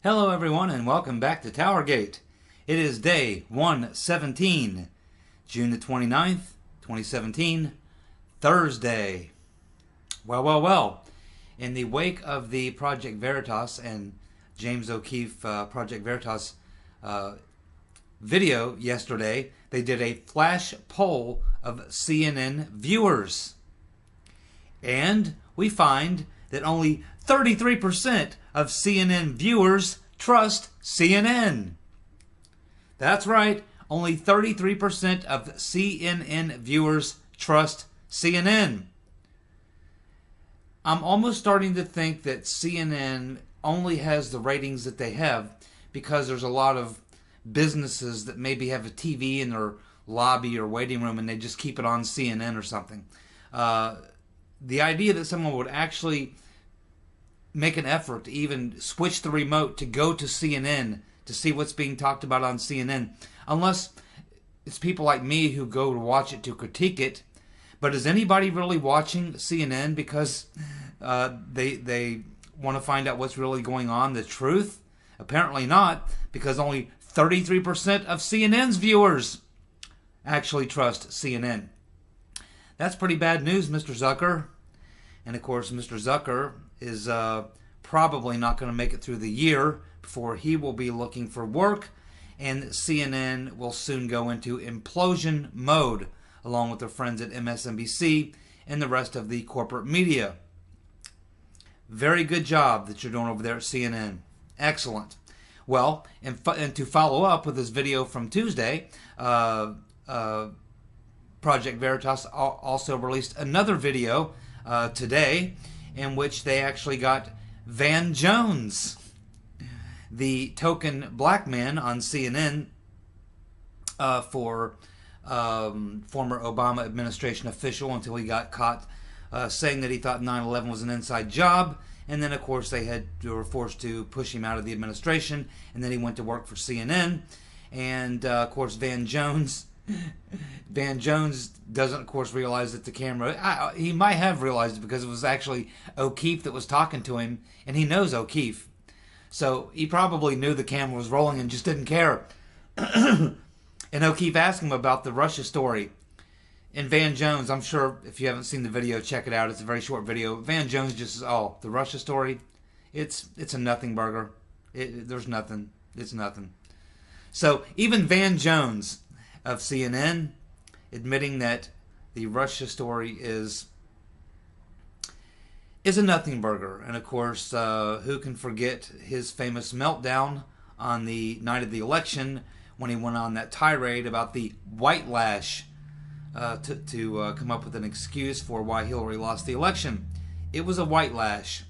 Hello everyone and welcome back to TowerGate. It is day 117, June the 29th, 2017, Thursday. Well. In the wake of the Project Veritas and James O'Keefe Project Veritas video yesterday, they did a flash poll of CNN viewers. And we find that only 33% of CNN viewers trust CNN. That's right, only 33% of CNN viewers trust CNN. I'm almost starting to think that CNN only has the ratings that they have because there's a lot of businesses that maybe have a TV in their lobby or waiting room and they just keep it on CNN or something. The idea that someone would actually make an effort to even switch the remote to go to CNN to see what's being talked about on CNN, unless it's people like me who go to watch it to critique it. But is anybody really watching CNN because they want to find out what's really going on, the truth? Apparently not, because only 33% of CNN's viewers actually trust CNN. That's pretty bad news, Mr. Zucker. And of course, Mr. Zucker is probably not going to make it through the year before he will be looking for work, and CNN will soon go into implosion mode along with their friends at MSNBC and the rest of the corporate media. Very good job that you're doing over there at CNN. Excellent. Well, and to follow up with this video from Tuesday, Project Veritas also released another video today in which they actually got Van Jones, the token black man on CNN for former Obama administration official until he got caught saying that he thought 9/11 was an inside job. And then, of course, they were forced to push him out of the administration. And then he went to work for CNN. And, of course, Van Jones doesn't, of course, realize that the camera... he might have realized it because it was actually O'Keefe that was talking to him. And he knows O'Keefe. So he probably knew the camera was rolling and just didn't care. And O'Keefe asked him about the Russia story. And Van Jones, I'm sure if you haven't seen the video, check it out. It's a very short video. Van Jones just says, oh, the Russia story, it's a nothing burger. There's nothing. It's nothing. So even Van Jones of CNN admitting that the Russia story is a nothing burger. And of course, who can forget his famous meltdown on the night of the election when he went on that tirade about the white lash to come up with an excuse for why Hillary lost the election. It was a white lash.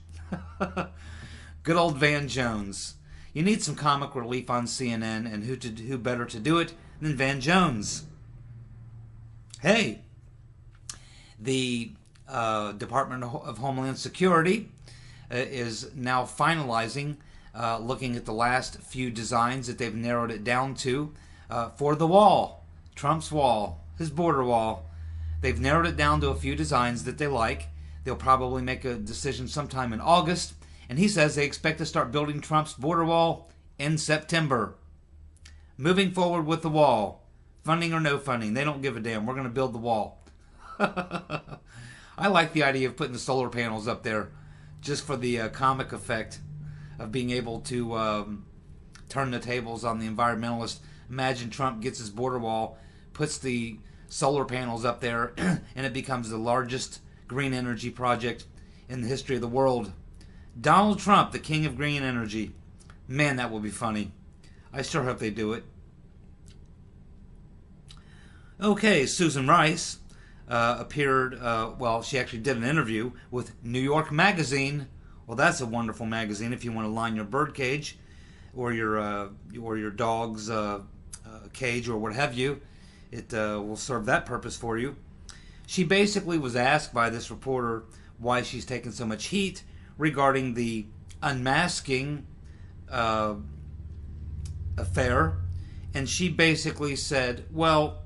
Good old Van Jones. You need some comic relief on CNN, and who better to do it than Van Jones? Hey, the Department of Homeland Security is now finalizing, looking at the last few designs that they've narrowed it down to for the wall, Trump's wall, his border wall. They've narrowed it down to a few designs that they like. They'll probably make a decision sometime in August. And he says they expect to start building Trump's border wall in September. Moving forward with the wall. Funding or no funding, they don't give a damn. We're going to build the wall. I like the idea of putting the solar panels up there just for the comic effect of being able to turn the tables on the environmentalists. Imagine Trump gets his border wall, puts the solar panels up there, and it becomes the largest green energy project in the history of the world. Donald Trump, the king of green energy. Man, that will be funny. I sure hope they do it. Okay, Susan Rice appeared, she actually did an interview with New York Magazine. Well, that's a wonderful magazine if you want to line your bird cage or your dog's cage or what have you. It will serve that purpose for you. She basically was asked by this reporter why she's taken so much heat regarding the unmasking affair. And she basically said, well,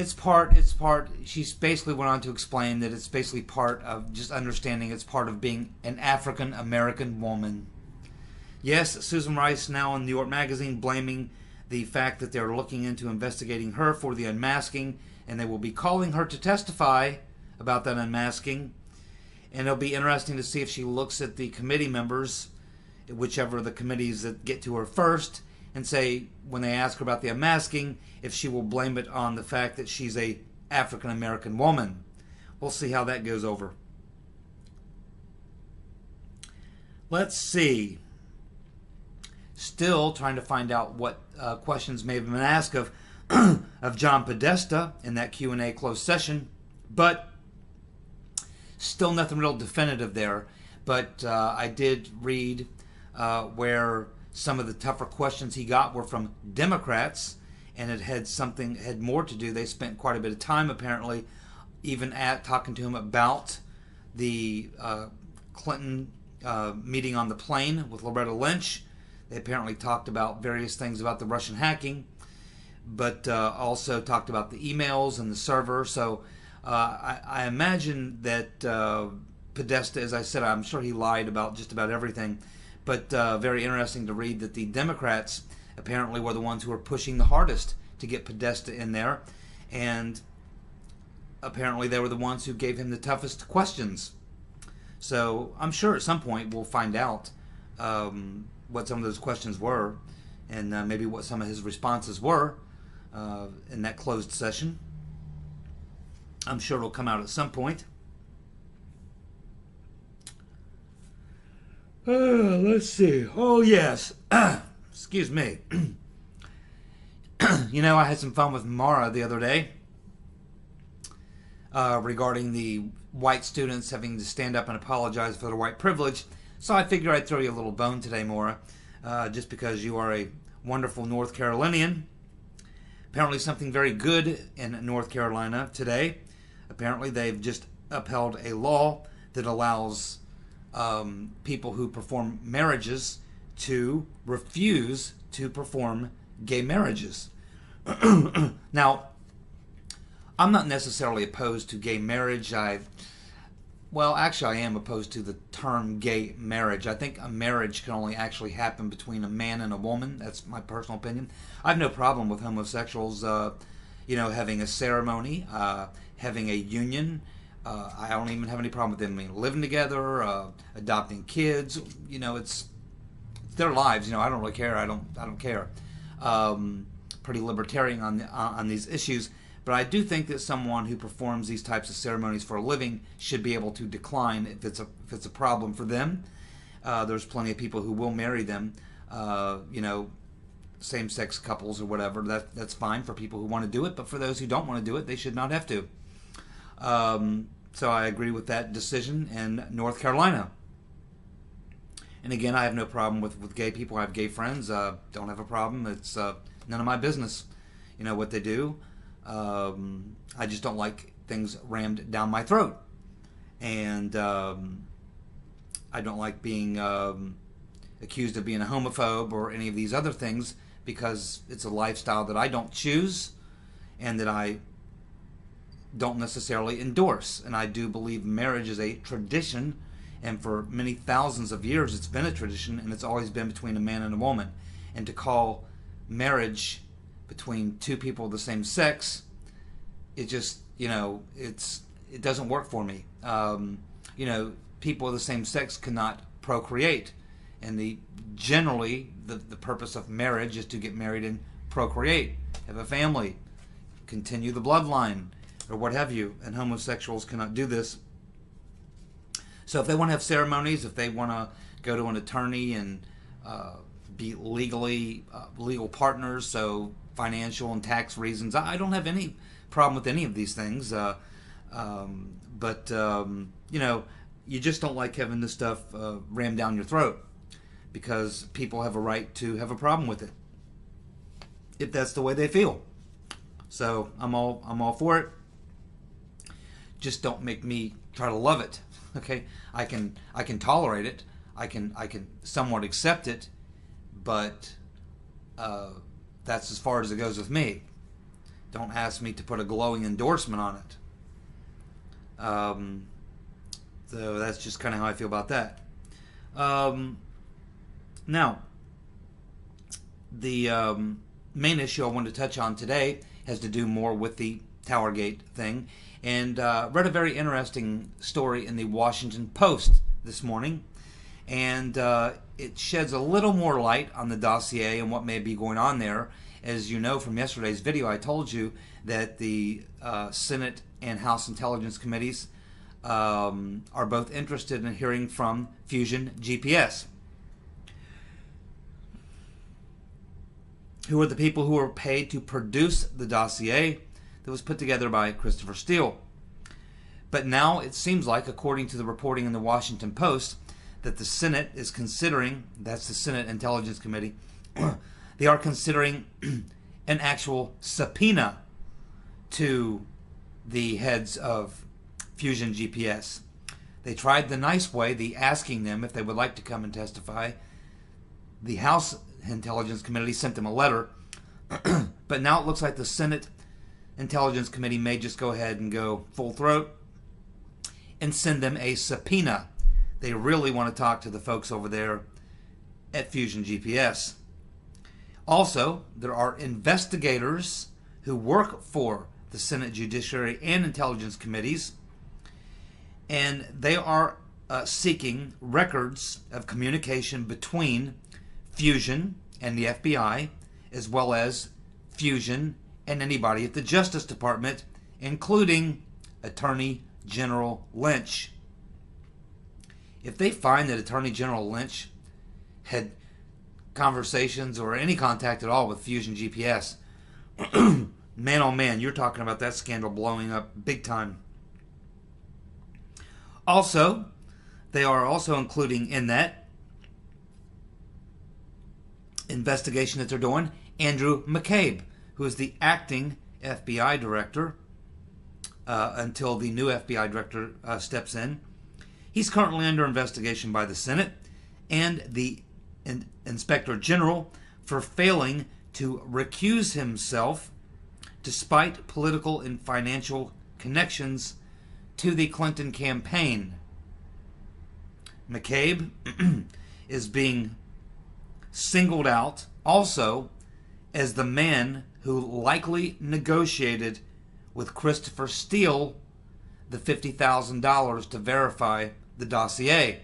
It's part. She's basically went on to explain that it's basically part of just understanding it's part of being an African American woman. Yes, Susan Rice now in New York Magazine blaming the fact that they're looking into investigating her for the unmasking, and they will be calling her to testify about that unmasking. And it'll be interesting to see if she looks at the committee members, whichever of the committees that get to her first, and say, when they ask her about the unmasking, if she will blame it on the fact that she's a African American woman. We'll see how that goes over. Let's see. Still trying to find out what questions may have been asked of of John Podesta in that Q&A closed session, but still nothing real definitive there. But I did read where some of the tougher questions he got were from Democrats, and it had more to do. They spent quite a bit of time apparently even at talking to him about the Clinton meeting on the plane with Loretta Lynch. They apparently talked about various things about the Russian hacking, but also talked about the emails and the server. So I imagine that Podesta, as I said, I'm sure he lied about just about everything. But very interesting to read that the Democrats apparently were the ones who were pushing the hardest to get Podesta in there. And apparently they were the ones who gave him the toughest questions. So I'm sure at some point we'll find out what some of those questions were, and maybe what some of his responses were in that closed session. I'm sure it'll come out at some point. Let's see. Oh, yes. Excuse me. You know, I had some fun with Mara the other day regarding the white students having to stand up and apologize for their white privilege. So I figured I'd throw you a little bone today, Mara, just because you are a wonderful North Carolinian. Apparently something very good in North Carolina today. Apparently they've just upheld a law that allows people who perform marriages to refuse to perform gay marriages. Now, I'm not necessarily opposed to gay marriage. Well, actually, I am opposed to the term gay marriage. I think a marriage can only actually happen between a man and a woman. That's my personal opinion. I have no problem with homosexuals, having a ceremony, having a union. I don't even have any problem with them living together, adopting kids. It's their lives. I don't really care. I don't care. Pretty libertarian on these issues. But I do think that someone who performs these types of ceremonies for a living should be able to decline if it's a problem for them. There's plenty of people who will marry them, same-sex couples or whatever. That's fine for people who want to do it. But for those who don't want to do it, they should not have to. So I agree with that decision in North Carolina. And again, I have no problem with gay people. I have gay friends. Don't have a problem. It's none of my business, what they do. I just don't like things rammed down my throat. And I don't like being accused of being a homophobe or any of these other things, because it's a lifestyle that I don't choose and that I don't necessarily endorse. And I do believe marriage is a tradition, and for many thousands of years it's been a tradition, and it's always been between a man and a woman. And to call marriage between two people of the same sex, it just, it doesn't work for me. People of the same sex cannot procreate, and generally the purpose of marriage is to get married and procreate, have a family, continue the bloodline, or what have you, and homosexuals cannot do this. So if they want to have ceremonies, if they want to go to an attorney and be legal partners, so financial and tax reasons, I don't have any problem with any of these things. But you just don't like having this stuff rammed down your throat, because people have a right to have a problem with it if that's the way they feel. So I'm all for it. Just don't make me try to love it. Okay, I can tolerate it. I can somewhat accept it, but that's as far as it goes with me. don't ask me to put a glowing endorsement on it. So that's just kind of how I feel about that. Now, the main issue I wanted to touch on today has to do more with the TowerGate thing, and read a very interesting story in the Washington Post this morning, and it sheds a little more light on the dossier and what may be going on there. As you know from yesterday's video, I told you that the Senate and House Intelligence Committees are both interested in hearing from Fusion GPS. Who are the people who are paid to produce the dossier that was put together by Christopher Steele. But now it seems like, according to the reporting in the Washington Post, that the Senate is considering, that's the Senate Intelligence Committee, they are considering an actual subpoena to the heads of Fusion GPS. They tried the nice way, the asking them if they would like to come and testify. The House Intelligence Committee sent them a letter, but now it looks like the Senate Intelligence Committee may just go ahead and go full throat and send them a subpoena. They really want to talk to the folks over there at Fusion GPS. Also, there are investigators who work for the Senate Judiciary and Intelligence Committees, and they are seeking records of communication between Fusion and the FBI, as well as Fusion and anybody at the Justice Department, including Attorney General Lynch. If they find that Attorney General Lynch had conversations or any contact at all with Fusion GPS, man oh man, you're talking about that scandal blowing up big time. Also, they are also including in that investigation that they're doing Andrew McCabe, who is the acting FBI director until the new FBI director steps in. He's currently under investigation by the Senate and the Inspector General for failing to recuse himself despite political and financial connections to the Clinton campaign. McCabe is being singled out also as the man who likely negotiated with Christopher Steele the $50,000 to verify the dossier.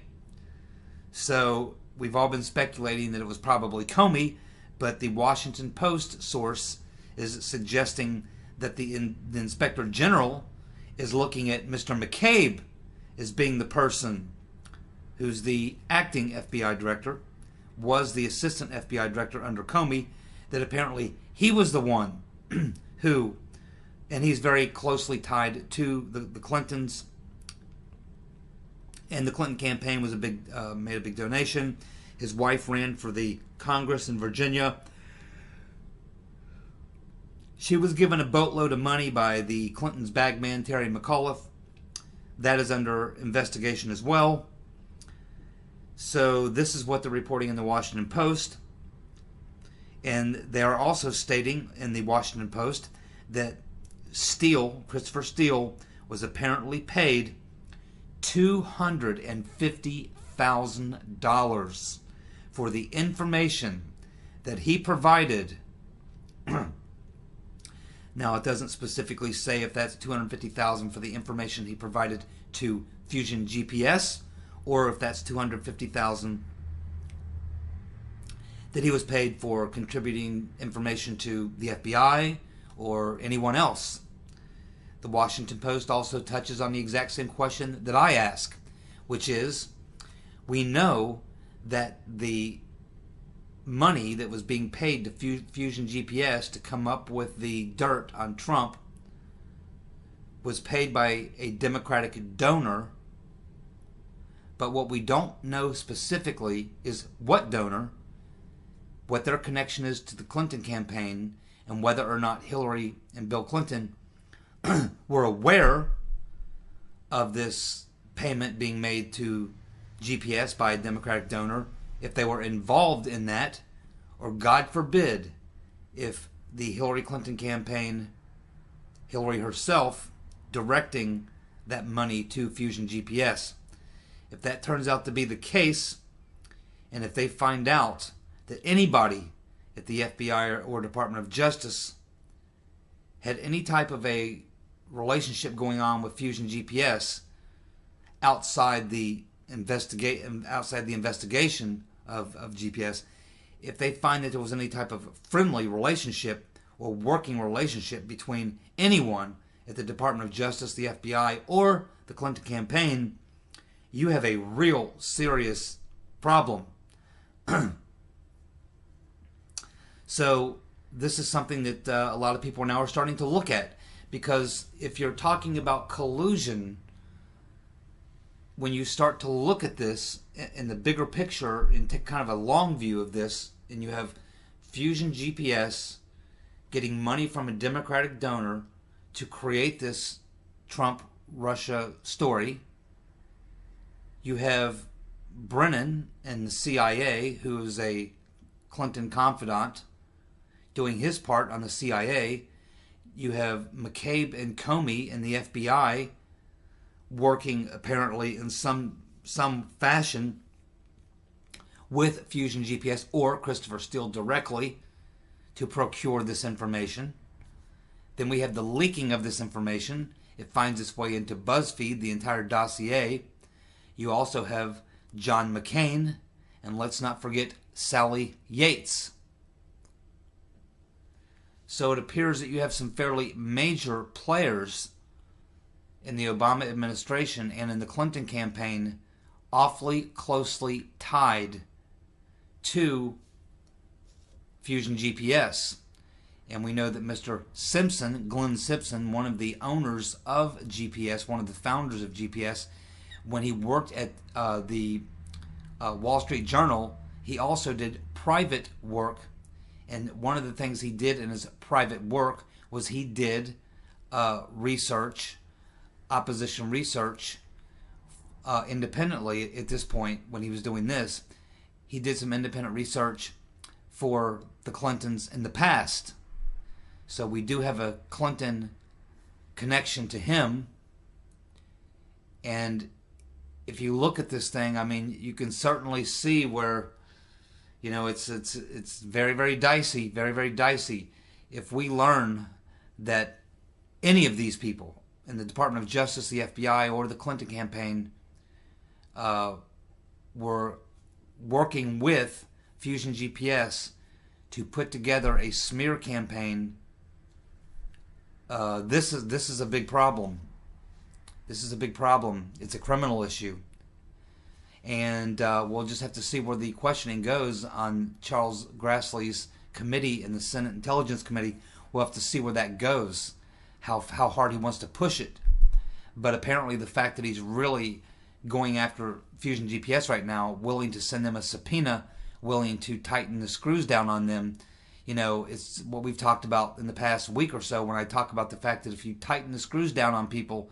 So we've all been speculating that it was probably Comey, but the Washington Post source is suggesting that the Inspector General is looking at Mr. McCabe as being the person who's the acting FBI director, was the assistant FBI director under Comey, that apparently he was the one who, and he's very closely tied to the Clintons, and the Clinton campaign was made a big donation. His wife ran for the Congress in Virginia. She was given a boatload of money by the Clintons' bagman, Terry McAuliffe. That is under investigation as well. So this is what they're reporting in the Washington Post. And they are also stating in the Washington Post that Steele, Christopher Steele, was apparently paid $250,000 for the information that he provided. Now, it doesn't specifically say if that's $250,000 for the information he provided to Fusion GPS, or if that's $250,000 that he was paid for contributing information to the FBI or anyone else. The Washington Post also touches on the exact same question that I ask, which is, we know that the money that was being paid to Fusion GPS to come up with the dirt on Trump was paid by a Democratic donor, but what we don't know specifically is what donor, what their connection is to the Clinton campaign, and whether or not Hillary and Bill Clinton were aware of this payment being made to GPS by a Democratic donor, if they were involved in that, or God forbid, if the Hillary Clinton campaign Hillary herself directing that money to Fusion GPS. If that turns out to be the case, and if they find out that anybody at the FBI or Department of Justice had any type of a relationship going on with Fusion GPS outside the investigation of GPS, if they find that there was any type of friendly relationship or working relationship between anyone at the Department of Justice, the FBI, or the Clinton campaign, you have a real serious problem. So this is something that a lot of people now are starting to look at, because if you're talking about collusion, when you start to look at this in the bigger picture and take kind of a long view of this, and you have Fusion GPS getting money from a Democratic donor to create this Trump-Russia story, you have Brennan and the CIA, who is a Clinton confidant, doing his part on the CIA. You have McCabe and Comey and the FBI working apparently in some fashion with Fusion GPS or Christopher Steele directly to procure this information. Then we have the leaking of this information. It finds its way into BuzzFeed, the entire dossier. You also have John McCain, and let's not forget Sally Yates. So it appears that you have some fairly major players in the Obama administration and in the Clinton campaign awfully closely tied to Fusion GPS. And we know that Mr. Simpson, Glenn Simpson, one of the owners of GPS, one of the founders of GPS, when he worked at the Wall Street Journal, he also did private work. And one of the things he did in his private work was he did research, opposition research, independently at this point when he was doing this. He did some independent research for the Clintons in the past. So we do have a Clinton connection to him. And if you look at this thing, I mean, you can certainly see where, you know, it's very, very dicey, very, very dicey. If we learn that any of these people in the Department of Justice, the FBI, or the Clinton campaign were working with Fusion GPS to put together a smear campaign, this is a big problem. This is a big problem. It's a criminal issue. And we'll just have to see where the questioning goes on Charles Grassley's committee in the Senate Intelligence Committee. We'll have to see where that goes, how hard he wants to push it. But apparently the fact that he's really going after Fusion GPS right now, willing to send them a subpoena, willing to tighten the screws down on them, you know, it's what we've talked about in the past week or so when I talk about the fact that if you tighten the screws down on people,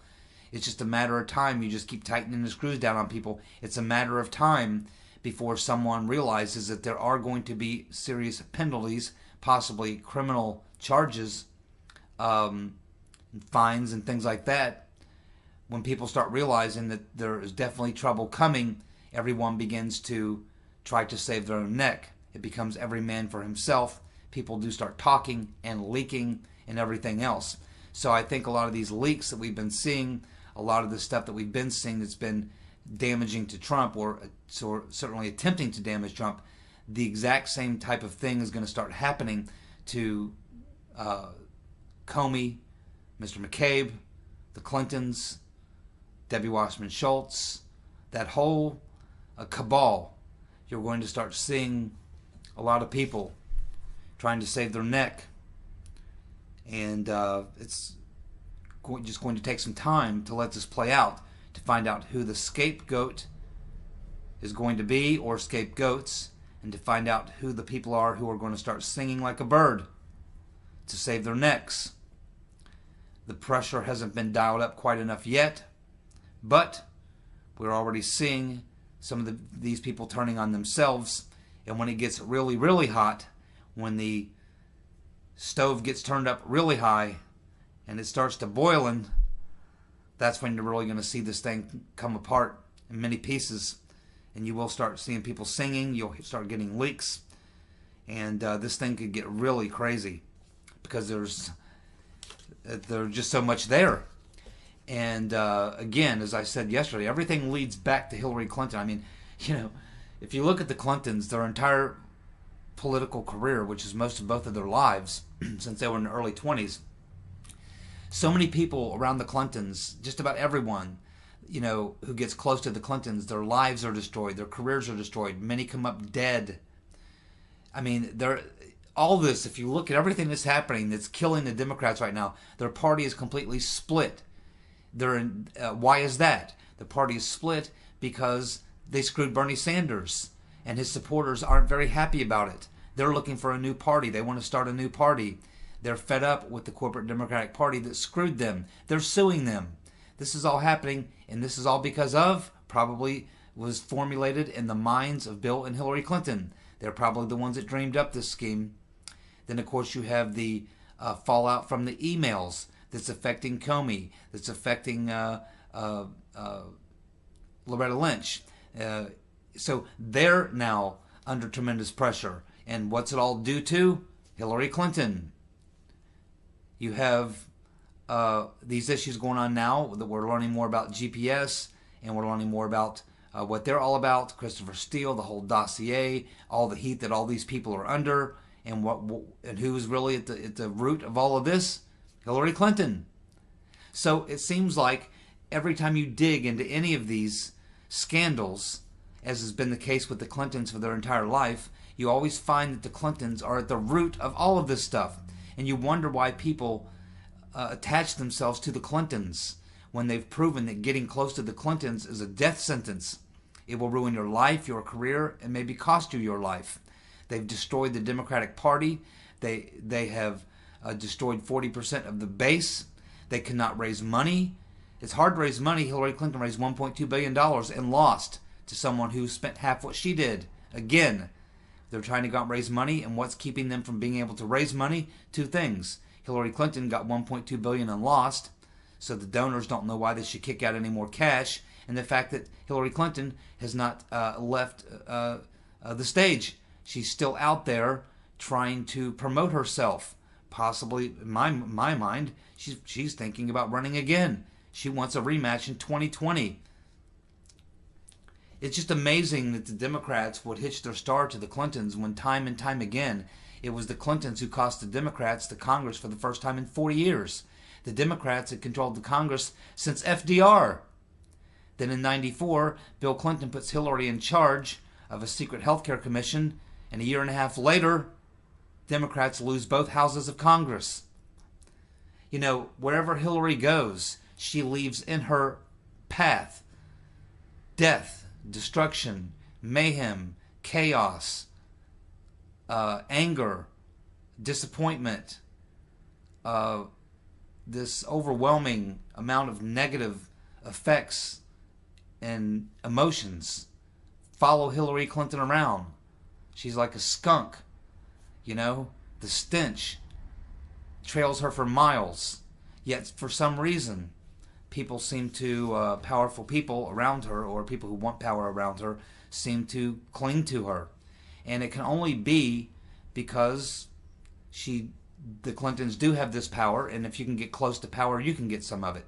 it's just a matter of time. You just keep tightening the screws down on people. It's a matter of time before someone realizes that there are going to be serious penalties, possibly criminal charges, fines and things like that. When people start realizing that there is definitely trouble coming, everyone begins to try to save their own neck. It becomes every man for himself. People do start talking and leaking and everything else. So I think a lot of these leaks that we've been seeing, a lot of the stuff that we've been seeing that's been damaging to Trump, or certainly attempting to damage Trump, the exact same type of thing is going to start happening to Comey, Mr. McCabe, the Clintons, Debbie Wasserman Schultz, that whole cabal. You're going to start seeing a lot of people trying to save their neck. And it's just going to take some time to let this play out, to find out who the scapegoat is going to be, or scapegoats, and to find out who the people are who are going to start singing like a bird to save their necks. The pressure hasn't been dialed up quite enough yet, but we're already seeing some of these people turning on themselves. And when it gets really, really hot, when the stove gets turned up really high, and it starts to boiling, that's when you're really going to see this thing come apart in many pieces. And you will start seeing people singing. You'll start getting leaks. And this thing could get really crazy because there's just so much there. And again, as I said yesterday, everything leads back to Hillary Clinton. I mean, if you look at the Clintons, their entire political career, which is most of both of their lives since they were in the early 20s, so many people around the Clintons, just about everyone, who gets close to the Clintons, their lives are destroyed, their careers are destroyed. Many come up dead. I mean, all this, if you look at everything that's happening, that's killing the Democrats right now, their party is completely split. Why is that? The party is split because they screwed Bernie Sanders, and his supporters aren't very happy about it. They're looking for a new party. They want to start a new party. They're fed up with the corporate Democratic Party that screwed them. They're suing them. This is all happening, and this is all because of, probably was formulated in the minds of Bill and Hillary Clinton. They're probably the ones that dreamed up this scheme. Then, of course, you have the fallout from the emails that's affecting Comey, that's affecting Loretta Lynch. So they're now under tremendous pressure. And what's it all due to? Hillary Clinton. You have these issues going on now that we're learning more about GPS, and we're learning more about what they're all about. Christopher Steele, the whole dossier, all the heat that all these people are under, and who's really at the root of all of this? Hillary Clinton. So it seems like every time you dig into any of these scandals, as has been the case with the Clintons for their entire life, you always find that the Clintons are at the root of all of this stuff. And you wonder why people attach themselves to the Clintons when they've proven that getting close to the Clintons is a death sentence. It will ruin your life, your career, and maybe cost you your life. They've destroyed the Democratic Party. They have destroyed 40% of the base. They cannot raise money. It's hard to raise money. Hillary Clinton raised $1.2 billion and lost to someone who spent half what she did. Again, they're trying to go out and raise money, and what's keeping them from being able to raise money? Two things. Hillary Clinton got $1.2 billion and lost, so the donors don't know why they should kick out any more cash, and the fact that Hillary Clinton has not left the stage. She's still out there trying to promote herself. Possibly, in my mind, she's thinking about running again. She wants a rematch in 2020. It's just amazing that the Democrats would hitch their star to the Clintons when time and time again it was the Clintons who cost the Democrats the Congress for the first time in 40 years. The Democrats had controlled the Congress since FDR. Then in 94, Bill Clinton puts Hillary in charge of a secret healthcare commission, and a year and a half later, Democrats lose both houses of Congress. Wherever Hillary goes, she leaves in her path death, destruction, mayhem, chaos, anger, disappointment, this overwhelming amount of negative effects and emotions follow Hillary Clinton around. She's like a skunk, the stench trails her for miles. Yet for some reason, people seem to, powerful people around her, or people who want power around her, seem to cling to her. And it can only be because the Clintons do have this power, and if you can get close to power, you can get some of it.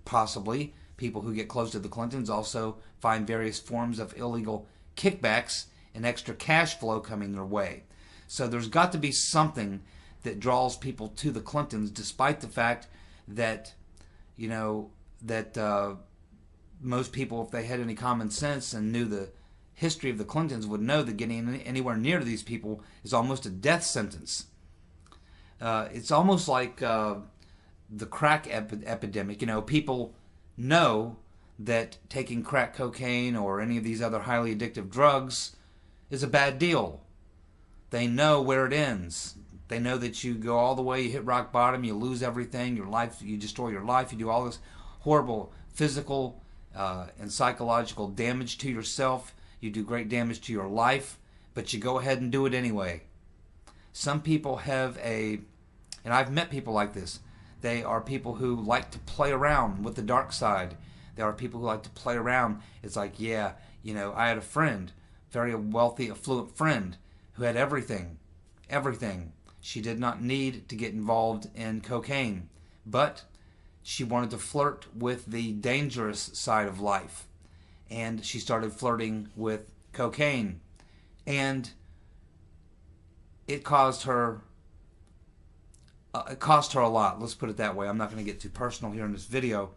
Possibly, people who get close to the Clintons also find various forms of illegal kickbacks and extra cash flow coming their way. So there's got to be something that draws people to the Clintons, despite the fact that, most people, if they had any common sense and knew the history of the Clintons, would know that getting anywhere near these people is almost a death sentence. It's almost like the crack epidemic. People know that taking crack cocaine or any of these other highly addictive drugs is a bad deal. They know where it ends. They know that you go all the way, you hit rock bottom, you lose everything, your life, you destroy your life, you do all this horrible physical and psychological damage to yourself. You do great damage to your life, but you go ahead and do it anyway. Some people have and I've met people like this, They are people who like to play around with the dark side. There are people who like to play around. It's like, yeah, you know, I had a friend, very wealthy, affluent friend, who had everything. Everything. She did not need to get involved in cocaine, but she wanted to flirt with the dangerous side of life. And she started flirting with cocaine. And it cost her a lot. Let's put it that way. I'm not going to get too personal here in this video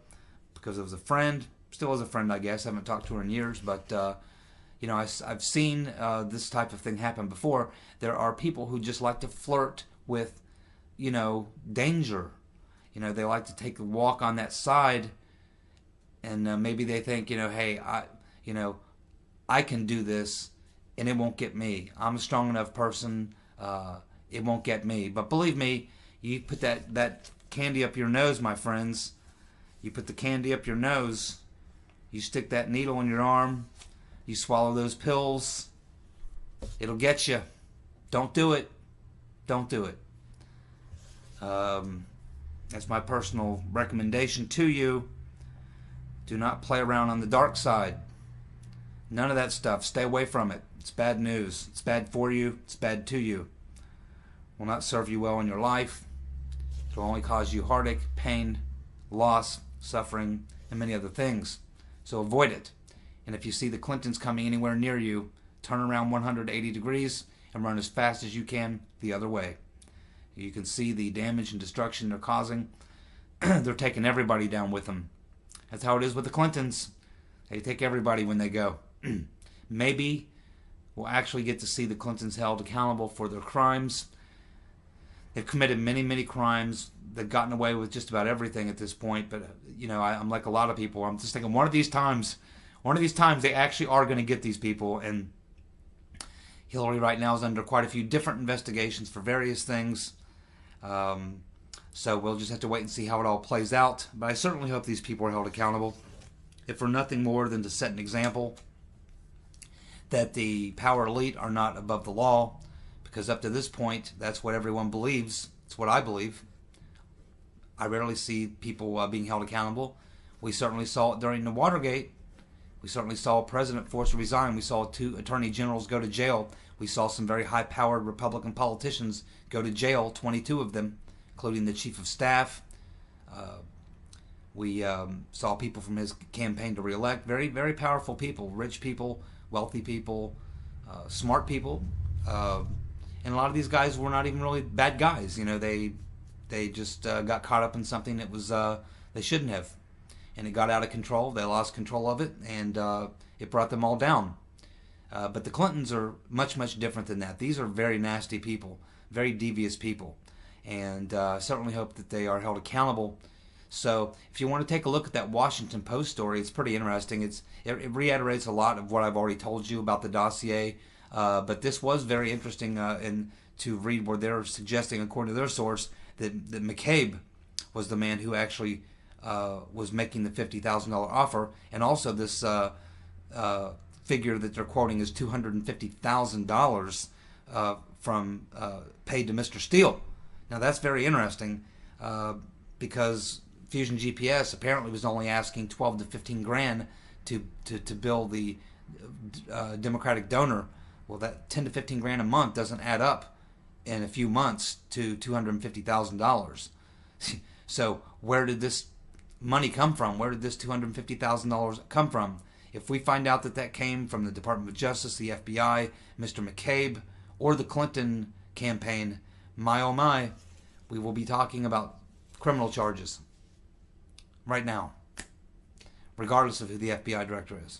because it was a friend. Still is a friend, I guess. I haven't talked to her in years, but you know, I've seen this type of thing happen before. There are people who just like to flirt with, you know, danger. You know, they like to take a walk on that side, and maybe they think, you know, hey, I can do this, and it won't get me. I'm a strong enough person. It won't get me. But believe me, you put that candy up your nose, my friends. You put the candy up your nose. You stick that needle in your arm. You swallow those pills. It'll get you. Don't do it. Don't do it. That's my personal recommendation to you. Do not play around on the dark side. None of that stuff. Stay away from it. It's bad news. It's bad for you. It's bad to you. Will not serve you well in your life. It will only cause you heartache, pain, loss, suffering, and many other things. So avoid it. And if you see the Clintons coming anywhere near you, turn around 180 degrees and run as fast as you can the other way. You can see the damage and destruction they're causing. They're taking everybody down with them. That's how it is with the Clintons. They take everybody when they go. Maybe we'll actually get to see the Clintons held accountable for their crimes. They've committed many, many crimes. They've gotten away with just about everything at this point. But, you know, I'm like a lot of people. I'm just thinking one of these times they actually are going to get these people. And Hillary right now is under quite a few different investigations for various things. So we'll just have to wait and see how it all plays out. But I certainly hope these people are held accountable, if for nothing more than to set an example that the power elite are not above the law. Because up to this point, that's what everyone believes. It's what I believe. I rarely see people being held accountable. We certainly saw it during the Watergate. We certainly saw a president forced to resign. We saw 2 attorney generals go to jail. We saw some very high-powered Republican politicians go to jail, 22 of them, including the chief of staff. We saw people from his campaign to re-elect. Very, very powerful people, rich people, wealthy people, smart people. And a lot of these guys were not even really bad guys. You know, they just got caught up in something that was they shouldn't have. And it got out of control. They lost control of it, and it brought them all down. But the Clintons are much, much different than that. These are very nasty people, very devious people. And I certainly hope that they are held accountable. So if you want to take a look at that Washington Post story, it's pretty interesting. It reiterates a lot of what I've already told you about the dossier. But this was very interesting to read where they're suggesting, according to their source, that McCabe was the man who actually was making the $50,000 offer, and also this figure that they're quoting is $250,000 from paid to Mr. Steele. Now that's very interesting because Fusion GPS apparently was only asking 12 to 15 grand to bill the Democratic donor. Well, that 10 to 15 grand a month doesn't add up in a few months to $250,000. So where did this money come from? Where did this $250,000 come from? If we find out that that came from the Department of Justice, the FBI, Mr. McCabe, or the Clinton campaign, my oh my, we will be talking about criminal charges right now, regardless of who the FBI director is.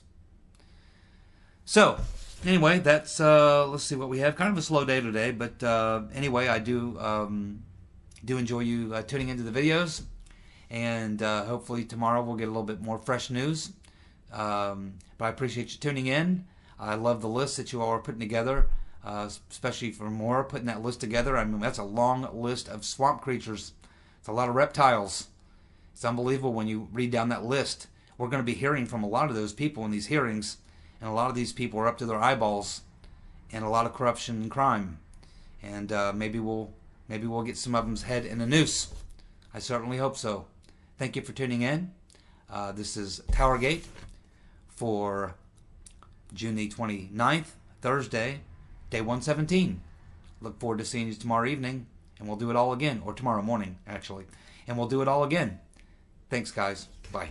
So, anyway, that's, let's see what we have. Kind of a slow day today, but anyway, I do enjoy you tuning into the videos, and hopefully tomorrow we'll get a little bit more fresh news. But I appreciate you tuning in. I love the list that you all are putting together, especially for more putting that list together. I mean, that's a long list of swamp creatures. It's a lot of reptiles. It's unbelievable when you read down that list. We're going to be hearing from a lot of those people in these hearings, and a lot of these people are up to their eyeballs in a lot of corruption and crime. And maybe we'll get some of them's head in a noose. I certainly hope so. Thank you for tuning in. This is TowerGate for June the 29th, Thursday, day 117. Look forward to seeing you tomorrow evening, and we'll do it all again, or tomorrow morning, actually. And we'll do it all again. Thanks, guys. Bye.